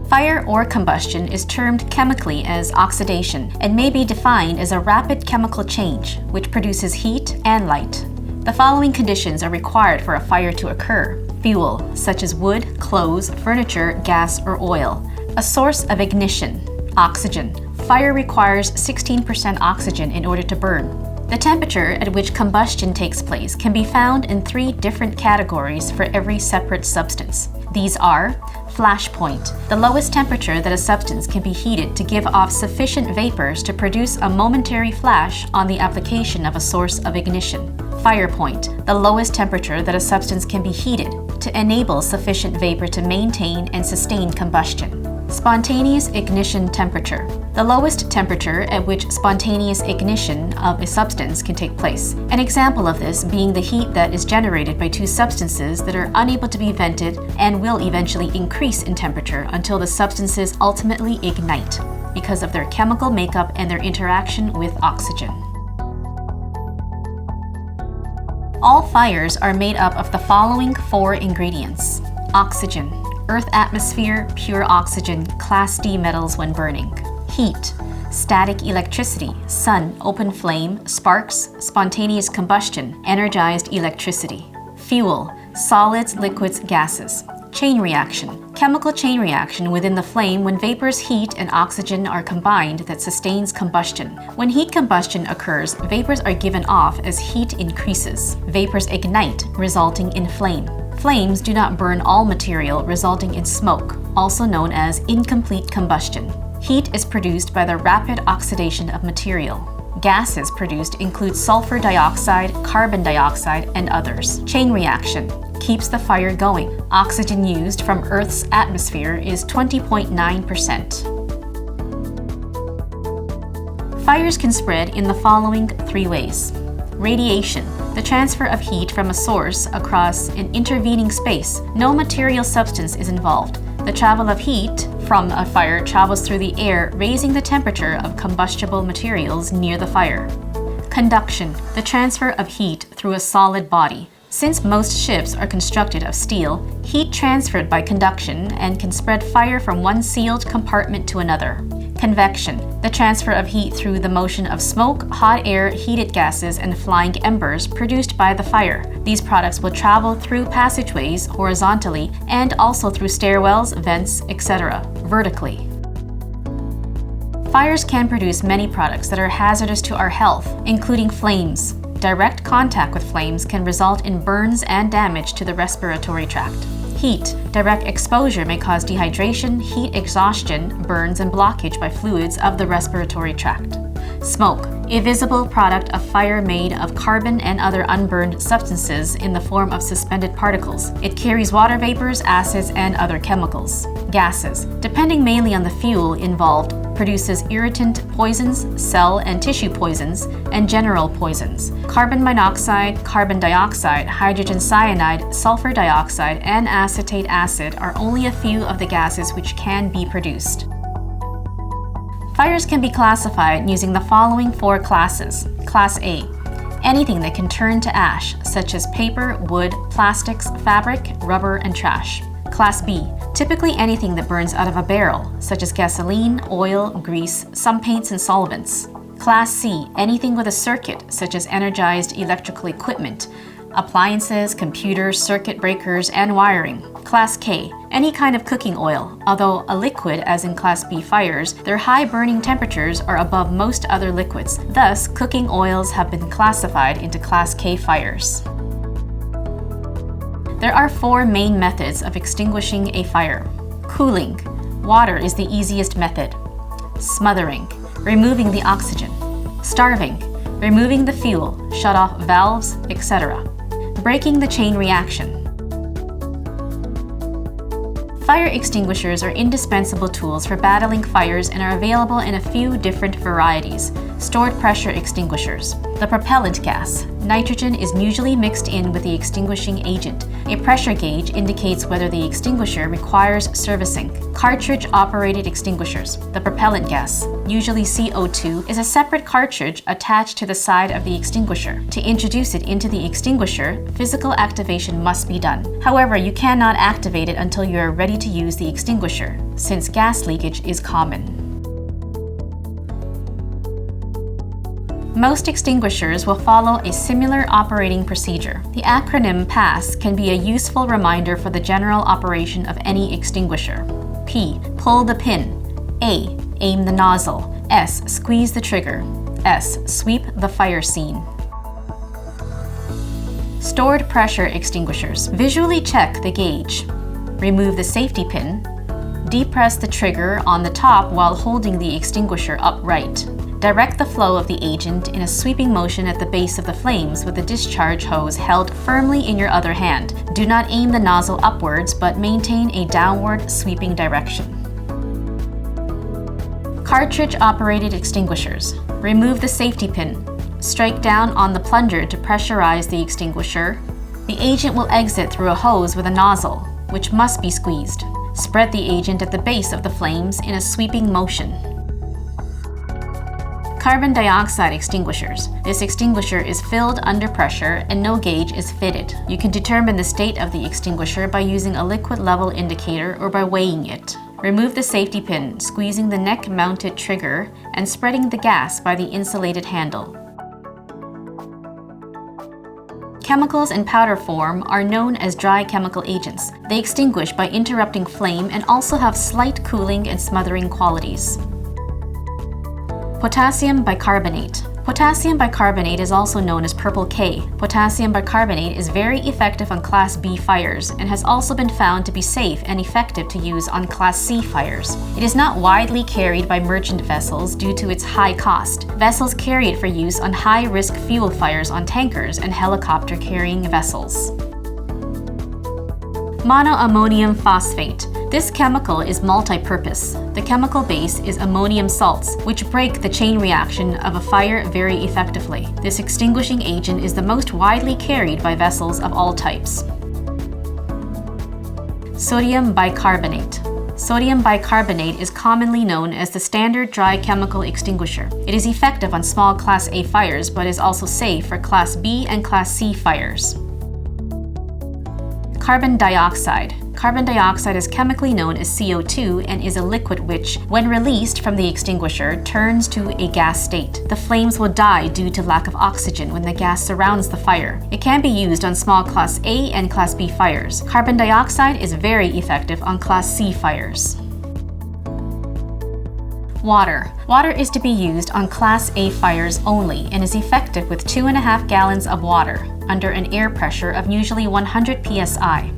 Fire or combustion is termed chemically as oxidation and may be defined as a rapid chemical change which produces heat and light. The following conditions are required for a fire to occur: fuel, such as wood, clothes, furniture, gas, or oil. A source of ignition, oxygen. Fire requires 16% oxygen in order to burn. The temperature at which combustion takes place can be found in 3 different categories for every separate substance. These are flash point, the lowest temperature that a substance can be heated to give off sufficient vapors to produce a momentary flash on the application of a source of ignition. Fire point, the lowest temperature that a substance can be heated to enable sufficient vapor to maintain and sustain combustion. Spontaneous ignition temperature, the lowest temperature at which spontaneous ignition of a substance can take place. An example of this being the heat that is generated by 2 substances that are unable to be vented and will eventually increase in temperature until the substances ultimately ignite because of their chemical makeup and their interaction with oxygen. All fires are made up of the following 4 ingredients: oxygen, Earth atmosphere, pure oxygen, Class D metals when burning. Heat, static electricity, sun, open flame, sparks, spontaneous combustion, energized electricity. Fuel, solids, liquids, gases. Chain reaction, chemical chain reaction within the flame when vapors, heat, and oxygen are combined that sustains combustion. When heat combustion occurs, vapors are given off as heat increases. Vapors ignite, resulting in flame. Flames do not burn all material, resulting in smoke, also known as incomplete combustion. Heat is produced by the rapid oxidation of material. Gases produced include sulfur dioxide, carbon dioxide, and others. Chain reaction keeps the fire going. Oxygen used from Earth's atmosphere is 20.9%. Fires can spread in the following 3 ways. Radiation, the transfer of heat from a source across an intervening space. No material substance is involved. The travel of heat from a fire travels through the air, raising the temperature of combustible materials near the fire. Conduction, the transfer of heat through a solid body. Since most ships are constructed of steel, heat transferred by conduction and can spread fire from one sealed compartment to another. Convection, the transfer of heat through the motion of smoke, hot air, heated gases, and flying embers produced by the fire. These products will travel through passageways horizontally and also through stairwells, vents, etc., vertically. Fires can produce many products that are hazardous to our health, including flames. Direct contact with flames can result in burns and damage to the respiratory tract. Heat, direct exposure may cause dehydration, heat exhaustion, burns, and blockage by fluids of the respiratory tract. Smoke, a visible product of fire made of carbon and other unburned substances in the form of suspended particles. It carries water vapors, acids, and other chemicals. Gases, depending mainly on the fuel involved, produces irritant poisons, cell and tissue poisons, and general poisons. Carbon monoxide, carbon dioxide, hydrogen cyanide, sulfur dioxide, and acetate acid are only a few of the gases which can be produced. Fires can be classified using the following 4 classes. Class A, anything that can turn to ash, such as paper, wood, plastics, fabric, rubber, and trash. Class B, typically anything that burns out of a barrel, such as gasoline, oil, grease, some paints and solvents. Class C, anything with a circuit, such as energized electrical equipment, appliances, computers, circuit breakers, and wiring. Class K, any kind of cooking oil. Although a liquid, as in Class B fires, their high burning temperatures are above most other liquids. Thus, cooking oils have been classified into Class K fires. There are 4 main methods of extinguishing a fire. Cooling. Water is the easiest method. Smothering. Removing the oxygen. Starving. Removing the fuel, shut off valves, etc. Breaking the chain reaction. Fire extinguishers are indispensable tools for battling fires and are available in a few different varieties. Stored pressure extinguishers. The propellant gas, Nitrogen is usually mixed in with the extinguishing agent. A pressure gauge indicates whether the extinguisher requires servicing. Cartridge-operated extinguishers. The propellant gas, usually CO2, is a separate cartridge attached to the side of the extinguisher. To introduce it into the extinguisher, physical activation must be done. However, you cannot activate it until you are ready to use the extinguisher, since gas leakage is common. Most extinguishers will follow a similar operating procedure. The acronym PASS can be a useful reminder for the general operation of any extinguisher. P. Pull the pin. A. Aim the nozzle. S. Squeeze the trigger. S. Sweep the fire scene. Stored pressure extinguishers. Visually check the gauge. Remove the safety pin. Depress the trigger on the top while holding the extinguisher upright. Direct the flow of the agent in a sweeping motion at the base of the flames with the discharge hose held firmly in your other hand. Do not aim the nozzle upwards, but maintain a downward sweeping direction. Cartridge-operated extinguishers. Remove the safety pin. Strike down on the plunger to pressurize the extinguisher. The agent will exit through a hose with a nozzle, which must be squeezed. Spread the agent at the base of the flames in a sweeping motion. Carbon dioxide extinguishers. This extinguisher is filled under pressure and no gauge is fitted. You can determine the state of the extinguisher by using a liquid level indicator or by weighing it. Remove the safety pin, squeezing the neck-mounted trigger and spreading the gas by the insulated handle. Chemicals in powder form are known as dry chemical agents. They extinguish by interrupting flame and also have slight cooling and smothering qualities. Potassium bicarbonate. Potassium bicarbonate is also known as purple K. Potassium bicarbonate is very effective on Class B fires and has also been found to be safe and effective to use on Class C fires. It is not widely carried by merchant vessels due to its high cost. Vessels carry it for use on high-risk fuel fires on tankers and helicopter-carrying vessels. Monoammonium phosphate. This chemical is multi-purpose. The chemical base is ammonium salts, which break the chain reaction of a fire very effectively. This extinguishing agent is the most widely carried by vessels of all types. Sodium bicarbonate. Sodium bicarbonate is commonly known as the standard dry chemical extinguisher. It is effective on small Class A fires, but is also safe for Class B and Class C fires. Carbon dioxide. Carbon dioxide is chemically known as CO2 and is a liquid which, when released from the extinguisher, turns to a gas state. The flames will die due to lack of oxygen when the gas surrounds the fire. It can be used on small Class A and Class B fires. Carbon dioxide is very effective on Class C fires. Water. Water is to be used on Class A fires only and is effective with 2.5 gallons of water under an air pressure of usually 100 psi.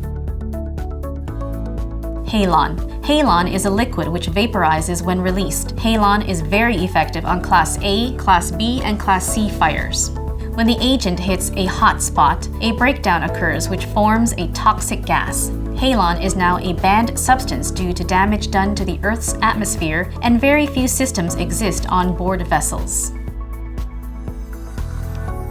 Halon. Halon is a liquid which vaporizes when released. Halon is very effective on Class A, Class B, and Class C fires. When the agent hits a hot spot, a breakdown occurs which forms a toxic gas. Halon is now a banned substance due to damage done to the Earth's atmosphere, and very few systems exist on board vessels.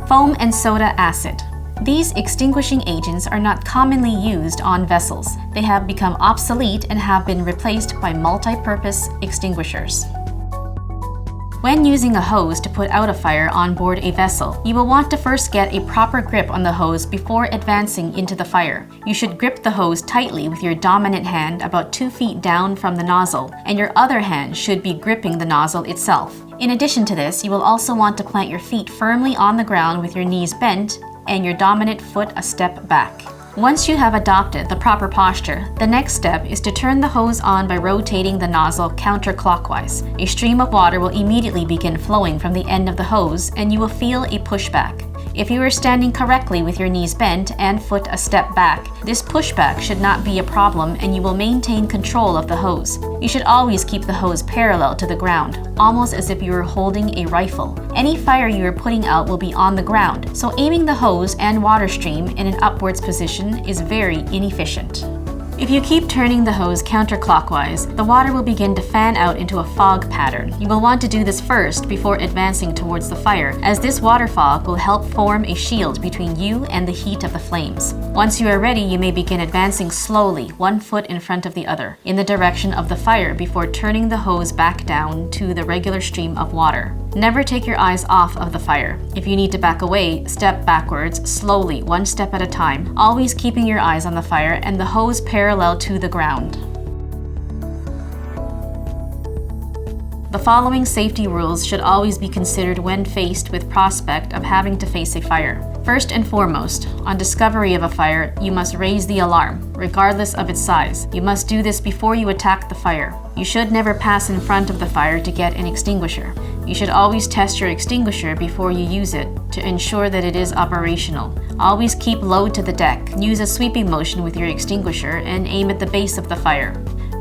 Foam and soda acid. These extinguishing agents are not commonly used on vessels. They have become obsolete and have been replaced by multi-purpose extinguishers. When using a hose to put out a fire on board a vessel, you will want to first get a proper grip on the hose before advancing into the fire. You should grip the hose tightly with your dominant hand about 2 feet down from the nozzle, and your other hand should be gripping the nozzle itself. In addition to this, you will also want to plant your feet firmly on the ground with your knees bent and your dominant foot a step back. Once you have adopted the proper posture, the next step is to turn the hose on by rotating the nozzle counterclockwise. A stream of water will immediately begin flowing from the end of the hose and you will feel a pushback. If you are standing correctly with your knees bent and foot a step back, this pushback should not be a problem and you will maintain control of the hose. You should always keep the hose parallel to the ground, almost as if you were holding a rifle. Any fire you are putting out will be on the ground, so aiming the hose and water stream in an upwards position is very inefficient. If you keep turning the hose counterclockwise, the water will begin to fan out into a fog pattern. You will want to do this first before advancing towards the fire, as this water fog will help form a shield between you and the heat of the flames. Once you are ready, you may begin advancing slowly, 1 foot in front of the other, in the direction of the fire before turning the hose back down to the regular stream of water. Never take your eyes off of the fire. If you need to back away, step backwards, slowly, 1 step at a time, always keeping your eyes on the fire and the hose parallel to the ground. The following safety rules should always be considered when faced with prospect of having to face a fire. First and foremost, on discovery of a fire, you must raise the alarm, regardless of its size. You must do this before you attack the fire. You should never pass in front of the fire to get an extinguisher. You should always test your extinguisher before you use it to ensure that it is operational. Always keep low to the deck. Use a sweeping motion with your extinguisher and aim at the base of the fire.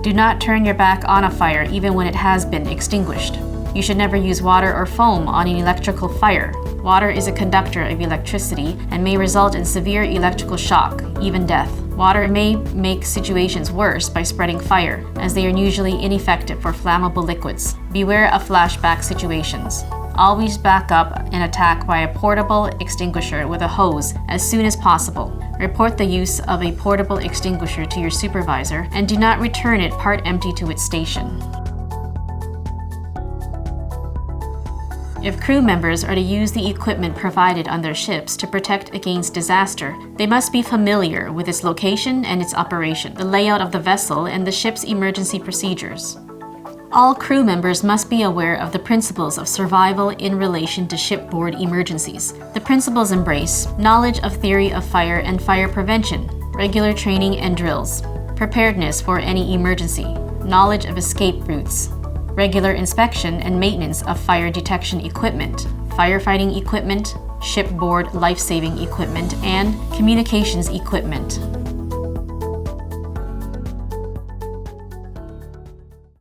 Do not turn your back on a fire even when it has been extinguished. You should never use water or foam on an electrical fire. Water is a conductor of electricity and may result in severe electrical shock, even death. Water may make situations worse by spreading fire, as they are usually ineffective for flammable liquids. Beware of flashback situations. Always back up an attack by a portable extinguisher with a hose as soon as possible. Report the use of a portable extinguisher to your supervisor and do not return it part empty to its station. If crew members are to use the equipment provided on their ships to protect against disaster, they must be familiar with its location and its operation, the layout of the vessel, and the ship's emergency procedures. All crew members must be aware of the principles of survival in relation to shipboard emergencies. The principles embrace knowledge of theory of fire and fire prevention, regular training and drills, preparedness for any emergency, knowledge of escape routes, regular inspection and maintenance of fire detection equipment, firefighting equipment, shipboard life-saving equipment, and communications equipment.